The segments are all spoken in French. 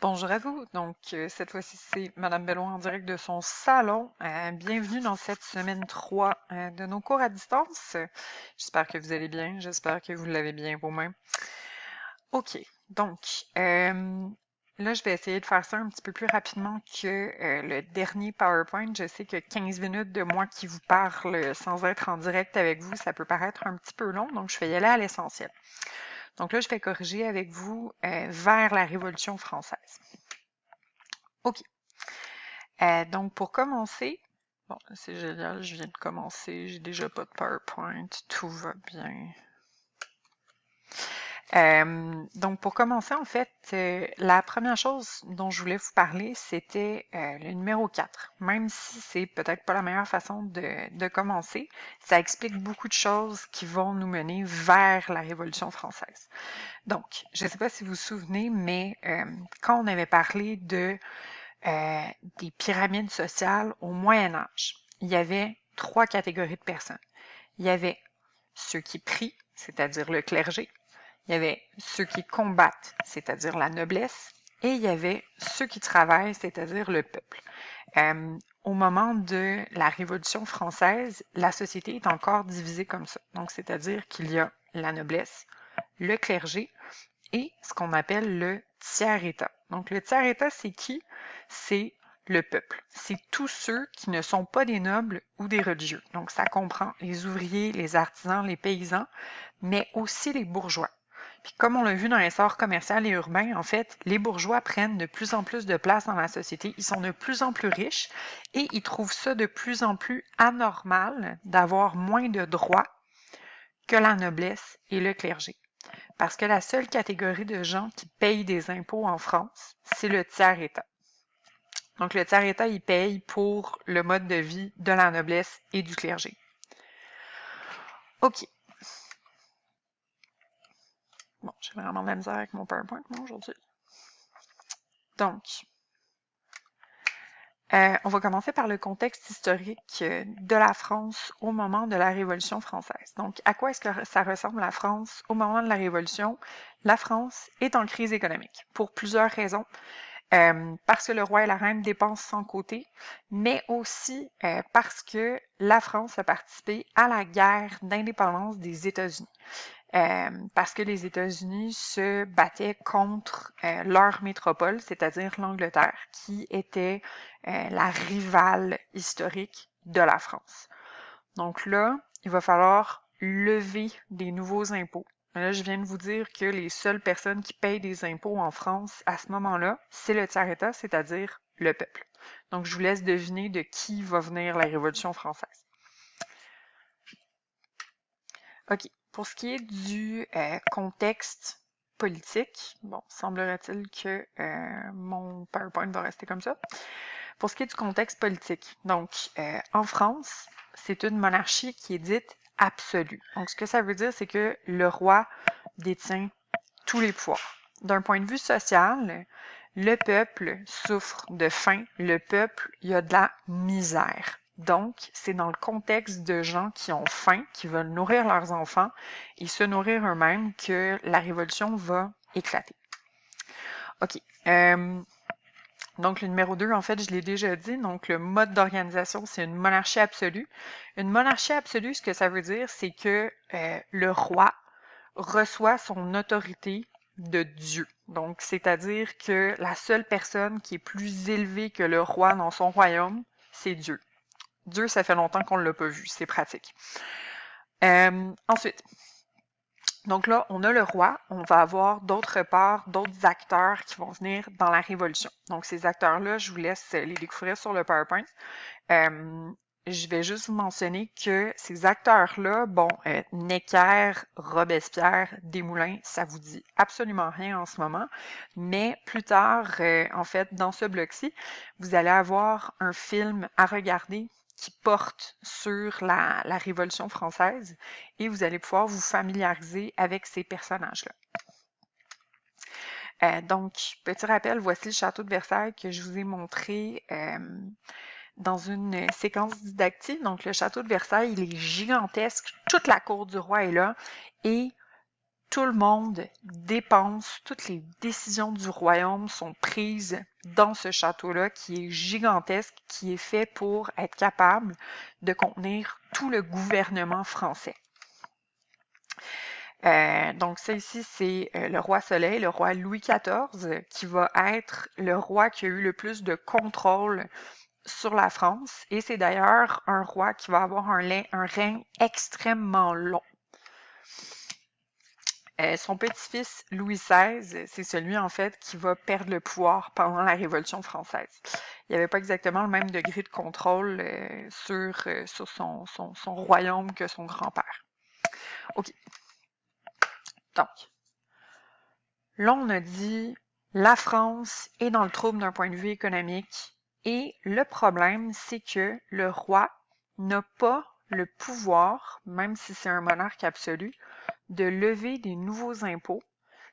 Bonjour à vous. Donc, cette fois-ci, c'est Madame Bellois en direct de son salon. Bienvenue dans cette semaine 3 de nos cours à distance. J'espère que vous allez bien. J'espère que vous l'avez bien vous-même. OK. Donc, là, je vais essayer de faire ça un petit peu plus rapidement que le dernier PowerPoint. Je sais que 15 minutes de moi qui vous parle sans être en direct avec vous, ça peut paraître un petit peu long. Donc, je vais y aller à l'essentiel. Donc là, je vais corriger avec vous vers la Révolution française. OK. Donc, pour commencer, bon, c'est génial, je viens de commencer, j'ai déjà pas de PowerPoint, tout va bien. Donc, pour commencer, en fait, la première chose dont je voulais vous parler, c'était le numéro 4. Même si c'est peut-être pas la meilleure façon de commencer, ça explique beaucoup de choses qui vont nous mener vers la Révolution française. Donc, je ne sais pas si vous vous souvenez, mais quand on avait parlé des pyramides sociales au Moyen Âge, il y avait trois catégories de personnes. Il y avait ceux qui prient, c'est-à-dire le clergé. Il y avait ceux qui combattent, c'est-à-dire la noblesse. Et il y avait ceux qui travaillent, c'est-à-dire le peuple. Au moment de la Révolution française, la société est encore divisée comme ça. Donc, c'est-à-dire qu'il y a la noblesse, le clergé et ce qu'on appelle le tiers-État. Donc, le tiers-État, c'est qui? C'est le peuple. C'est tous ceux qui ne sont pas des nobles ou des religieux. Donc, ça comprend les ouvriers, les artisans, les paysans, mais aussi les bourgeois. Puis comme on l'a vu dans l'essor commercial et urbain, en fait, les bourgeois prennent de plus en plus de place dans la société, ils sont de plus en plus riches et ils trouvent ça de plus en plus anormal d'avoir moins de droits que la noblesse et le clergé. Parce que la seule catégorie de gens qui payent des impôts en France, c'est le tiers-État. Donc le tiers-État, il paye pour le mode de vie de la noblesse et du clergé. OK. Bon, j'ai vraiment de la misère avec mon PowerPoint, moi, aujourd'hui. Donc, on va commencer par le contexte historique de la France au moment de la Révolution française. Donc, à quoi est-ce que ça ressemble la France au moment de la Révolution? La France est en crise économique pour plusieurs raisons. Parce que le roi et la reine dépensent sans côté, mais aussi parce que la France a participé à la guerre d'indépendance des États-Unis. Parce que les États-Unis se battaient contre leur métropole, c'est-à-dire l'Angleterre, qui était la rivale historique de la France. Donc là, il va falloir lever des nouveaux impôts. Là, je viens de vous dire que les seules personnes qui payent des impôts en France à ce moment-là, c'est le tiers-État, c'est-à-dire le peuple. Donc, je vous laisse deviner de qui va venir la Révolution française. OK. Pour ce qui est du contexte politique, bon, semblerait-il que mon PowerPoint va rester comme ça. Pour ce qui est du contexte politique, donc en France, c'est une monarchie qui est dite absolue. Donc, ce que ça veut dire, c'est que le roi détient tous les pouvoirs. D'un point de vue social, le peuple souffre de faim, le peuple, il y a de la misère. Donc, c'est dans le contexte de gens qui ont faim, qui veulent nourrir leurs enfants et se nourrir eux-mêmes que la révolution va éclater. OK. Donc, le numéro 2, en fait, je l'ai déjà dit. Donc, le mode d'organisation, c'est une monarchie absolue. Une monarchie absolue, ce que ça veut dire, c'est que le roi reçoit son autorité de Dieu. Donc, c'est-à-dire que la seule personne qui est plus élevée que le roi dans son royaume, c'est Dieu. Dieu, ça fait longtemps qu'on ne l'a pas vu. C'est pratique. Ensuite, donc là, on a le roi, on va avoir d'autre part d'autres acteurs qui vont venir dans la Révolution. Donc ces acteurs-là, je vous laisse les découvrir sur le PowerPoint. Je vais juste vous mentionner que ces acteurs-là, bon, Necker, Robespierre, Desmoulins, ça vous dit absolument rien en ce moment, mais plus tard, en fait, dans ce bloc-ci, vous allez avoir un film à regarder qui porte sur la Révolution française et vous allez pouvoir vous familiariser avec ces personnages-là. Donc, petit rappel, voici le château de Versailles que je vous ai montré dans une séquence didactique. Donc, le château de Versailles, il est gigantesque. Toute la cour du roi est là et tout le monde dépense, toutes les décisions du royaume sont prises dans ce château-là qui est gigantesque, qui est fait pour être capable de contenir tout le gouvernement français. Donc ça ici, c'est le roi Soleil, le roi Louis XIV, qui va être le roi qui a eu le plus de contrôle sur la France. Et c'est d'ailleurs un roi qui va avoir un règne extrêmement long. Son petit-fils Louis XVI, c'est celui en fait qui va perdre le pouvoir pendant la Révolution française. Il n'y avait pas exactement le même degré de contrôle sur son royaume que son grand-père. OK. Donc, là, on a dit la France est dans le trouble d'un point de vue économique et le problème, c'est que le roi n'a pas le pouvoir, même si c'est un monarque absolu, de lever des nouveaux impôts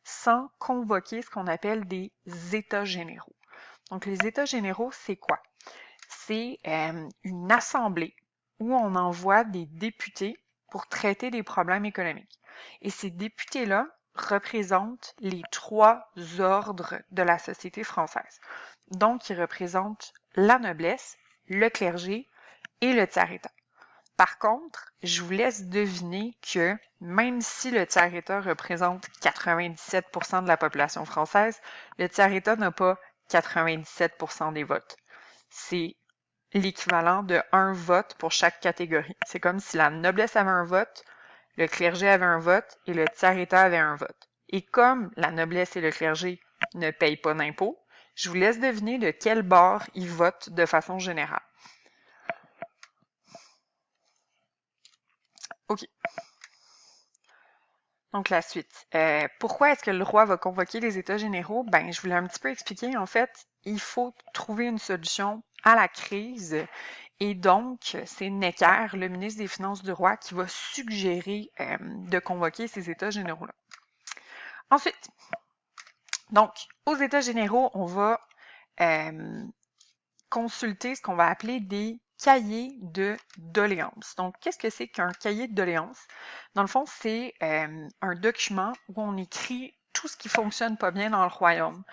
sans convoquer ce qu'on appelle des États généraux. Donc, les États généraux, c'est quoi? C'est une assemblée où on envoie des députés pour traiter des problèmes économiques. Et ces députés-là représentent les trois ordres de la société française. Donc, ils représentent la noblesse, le clergé et le tiers-état. Par contre, je vous laisse deviner que même si le tiers-état représente 97% de la population française, le tiers-état n'a pas 97% des votes. C'est l'équivalent de un vote pour chaque catégorie. C'est comme si la noblesse avait un vote, le clergé avait un vote et le tiers-état avait un vote. Et comme la noblesse et le clergé ne payent pas d'impôts, je vous laisse deviner de quel bord ils votent de façon générale. OK. Donc, la suite. Pourquoi est-ce que le roi va convoquer les États généraux? Ben, je voulais un petit peu expliquer. En fait, il faut trouver une solution à la crise. Et donc, c'est Necker, le ministre des Finances du roi, qui va suggérer de convoquer ces États généraux-là. Ensuite, donc, aux États généraux, on va consulter ce qu'on va appeler des cahiers de doléances. Donc, qu'est-ce que c'est qu'un cahier de doléances? Dans le fond, c'est un document où on écrit tout ce qui fonctionne pas bien dans le royaume.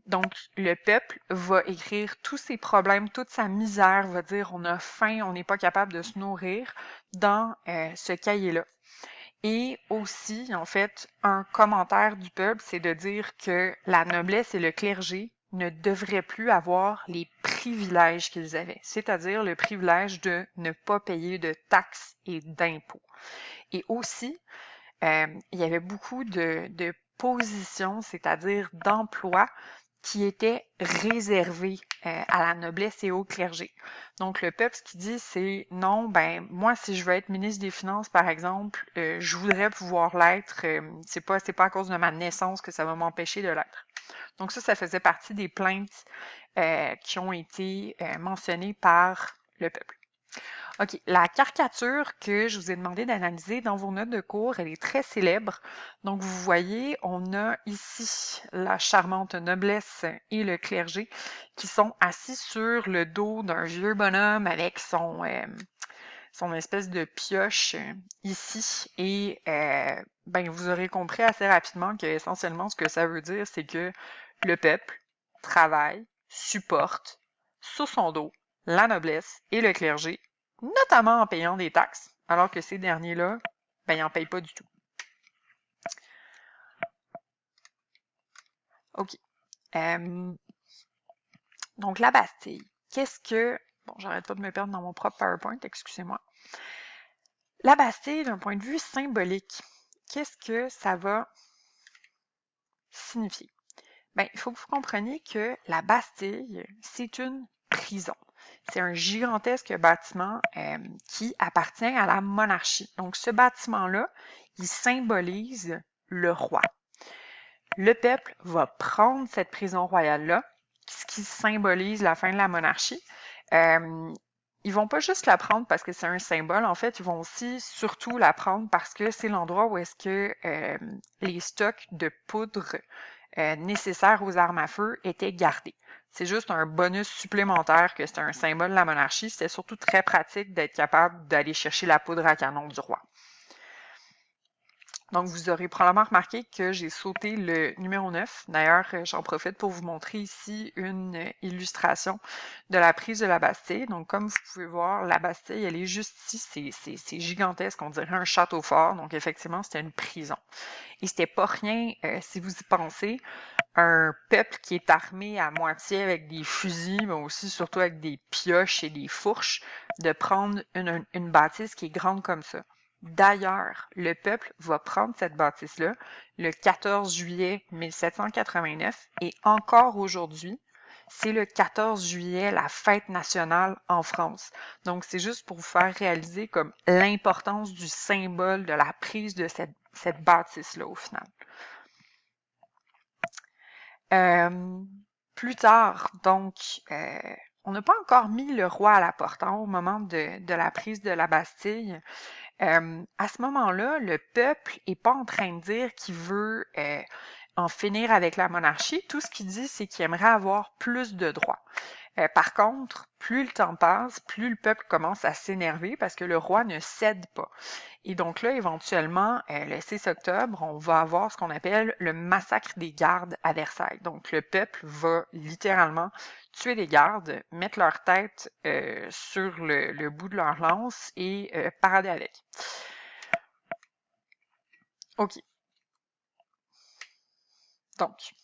Donc, le peuple va écrire tous ses problèmes, toute sa misère, va dire on a faim, on n'est pas capable de se nourrir dans ce cahier-là. Et aussi, en fait, un commentaire du peuple, c'est de dire que la noblesse et le clergé ne devraient plus avoir les privilèges qu'ils avaient, c'est-à-dire le privilège de ne pas payer de taxes et d'impôts. Et aussi, il y avait beaucoup de positions, c'est-à-dire d'emplois qui étaient réservés à la noblesse et au clergé. Donc, le peuple, ce qu'il dit, c'est non, ben moi, si je veux être ministre des Finances, par exemple, je voudrais pouvoir l'être. C'est pas à cause de ma naissance que ça va m'empêcher de l'être. Donc, ça faisait partie des plaintes qui ont été mentionnées par le peuple. OK, la caricature que je vous ai demandé d'analyser dans vos notes de cours, elle est très célèbre. Donc, vous voyez, on a ici la charmante noblesse et le clergé qui sont assis sur le dos d'un vieux bonhomme avec son espèce de pioche ici. Et ben, vous aurez compris assez rapidement que essentiellement ce que ça veut dire, c'est que le peuple travaille, supporte sous son dos la noblesse et le clergé, notamment en payant des taxes, alors que ces derniers-là, ben, ils n'en payent pas du tout. OK. Donc, la Bastille. Qu'est-ce que... Bon, j'arrête pas de me perdre dans mon propre PowerPoint, excusez-moi. La Bastille, d'un point de vue symbolique, qu'est-ce que ça va signifier? Ben, il faut que vous compreniez que la Bastille, c'est une prison. C'est un gigantesque bâtiment qui appartient à la monarchie. Donc, ce bâtiment-là, il symbolise le roi. Le peuple va prendre cette prison royale-là, ce qui symbolise la fin de la monarchie. Ils vont pas juste la prendre parce que c'est un symbole, en fait, ils vont aussi surtout la prendre parce que c'est l'endroit où est-ce que les stocks de poudre nécessaires aux armes à feu étaient gardés. C'est juste un bonus supplémentaire que c'est un symbole de la monarchie. C'était surtout très pratique d'être capable d'aller chercher la poudre à canon du roi. Donc, vous aurez probablement remarqué que j'ai sauté le numéro 9. D'ailleurs, j'en profite pour vous montrer ici une illustration de la prise de la Bastille. Donc, comme vous pouvez voir, la Bastille, elle est juste ici. C'est gigantesque, on dirait un château fort. Donc, effectivement, c'était une prison. Et c'était pas rien, si vous y pensez, un peuple qui est armé à moitié avec des fusils, mais aussi surtout avec des pioches et des fourches, de prendre une bâtisse qui est grande comme ça. D'ailleurs, le peuple va prendre cette bâtisse-là le 14 juillet 1789 et encore aujourd'hui, c'est le 14 juillet la fête nationale en France. Donc, c'est juste pour vous faire réaliser comme l'importance du symbole de la prise de cette bâtisse-là au final. Plus tard, donc, on n'a pas encore mis le roi à la porte au moment de la prise de la Bastille. À ce moment-là, le peuple n'est pas en train de dire qu'il veut en finir avec la monarchie. Tout ce qu'il dit, c'est qu'il aimerait avoir plus de droits. Par contre, plus le temps passe, plus le peuple commence à s'énerver parce que le roi ne cède pas. Et donc là, éventuellement, le 6 octobre, on va avoir ce qu'on appelle le massacre des gardes à Versailles. Donc le peuple va littéralement tuer des gardes, mettre leur tête sur le bout de leur lance et parader avec. OK. Donc,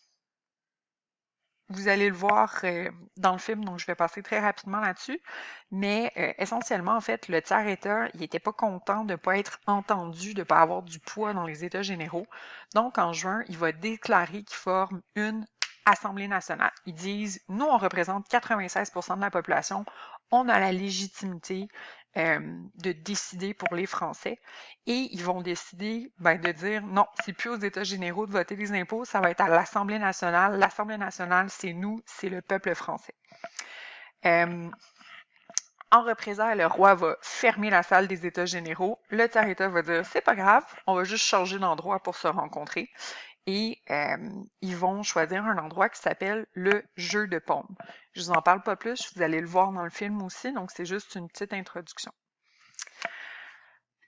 vous allez le voir dans le film, donc je vais passer très rapidement là-dessus. Mais essentiellement, en fait, le tiers-État, il n'était pas content de ne pas être entendu, de ne pas avoir du poids dans les États généraux. Donc, en juin, il va déclarer qu'il forme une Assemblée nationale. Ils disent, nous, on représente 96% de la population, on a la légitimité de décider pour les Français et ils vont décider de dire non, c'est plus aux États généraux de voter les impôts, ça va être à l'Assemblée nationale. L'Assemblée nationale, c'est nous, c'est le peuple français. En représailles, le roi va fermer la salle des États généraux. Le tiers-État va dire c'est pas grave, on va juste changer d'endroit pour se rencontrer. Et ils vont choisir un endroit qui s'appelle le jeu de paume. Je vous en parle pas plus, vous allez le voir dans le film aussi, donc c'est juste une petite introduction.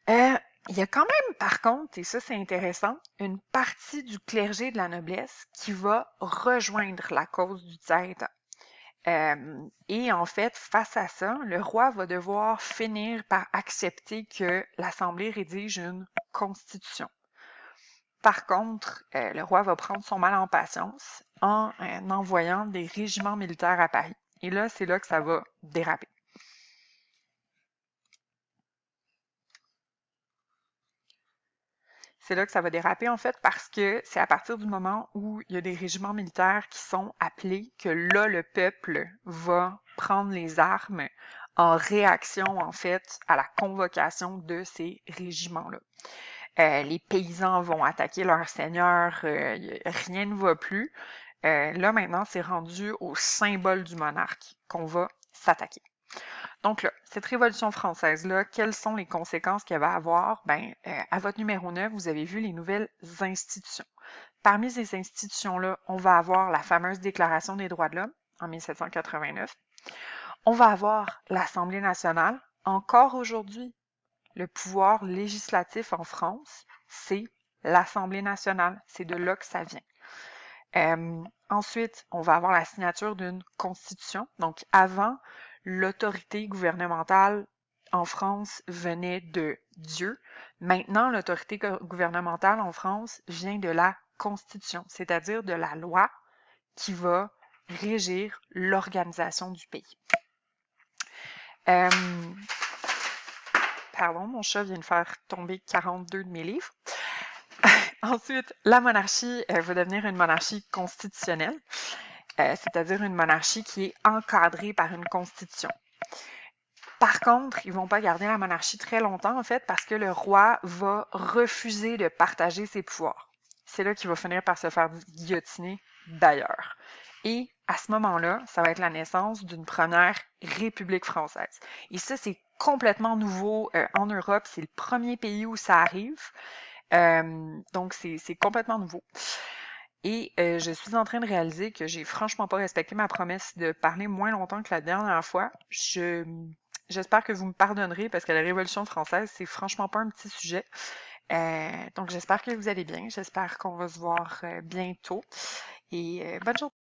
Il y a quand même, par contre, et ça c'est intéressant, une partie du clergé de la noblesse qui va rejoindre la cause du tiers-État. Et en fait, face à ça, le roi va devoir finir par accepter que l'Assemblée rédige une constitution. Par contre, le roi va prendre son mal en patience en envoyant des régiments militaires à Paris. Et là, c'est là que ça va déraper. C'est là que ça va déraper, en fait, parce que c'est à partir du moment où il y a des régiments militaires qui sont appelés que là, le peuple va prendre les armes en réaction, en fait, à la convocation de ces régiments-là. Les paysans vont attaquer leurs seigneurs, rien ne va plus. Là, maintenant, c'est rendu au symbole du monarque qu'on va s'attaquer. Donc là, cette Révolution française-là, quelles sont les conséquences qu'elle va avoir? À votre numéro 9, vous avez vu les nouvelles institutions. Parmi ces institutions-là, on va avoir la fameuse Déclaration des droits de l'homme en 1789. On va avoir l'Assemblée nationale. Encore aujourd'hui, le pouvoir législatif en France, c'est l'Assemblée nationale. C'est de là que ça vient. Ensuite, on va avoir la signature d'une constitution. Donc, avant, l'autorité gouvernementale en France venait de Dieu. Maintenant, l'autorité gouvernementale en France vient de la Constitution, c'est-à-dire de la loi qui va régir l'organisation du pays. Pardon, mon chat vient de faire tomber 42 de mes livres. Ensuite, la monarchie va devenir une monarchie constitutionnelle, c'est-à-dire une monarchie qui est encadrée par une constitution. Par contre, ils vont pas garder la monarchie très longtemps, en fait, parce que le roi va refuser de partager ses pouvoirs. C'est là qu'il va finir par se faire guillotiner d'ailleurs. Et à ce moment-là, ça va être la naissance d'une première République française. Et ça, c'est complètement nouveau en Europe. C'est le premier pays où ça arrive. Donc, c'est complètement nouveau. Et je suis en train de réaliser que j'ai franchement pas respecté ma promesse de parler moins longtemps que la dernière fois. J'espère que vous me pardonnerez parce que la Révolution française, c'est franchement pas un petit sujet. Donc, j'espère que vous allez bien. J'espère qu'on va se voir bientôt. Et bonne journée.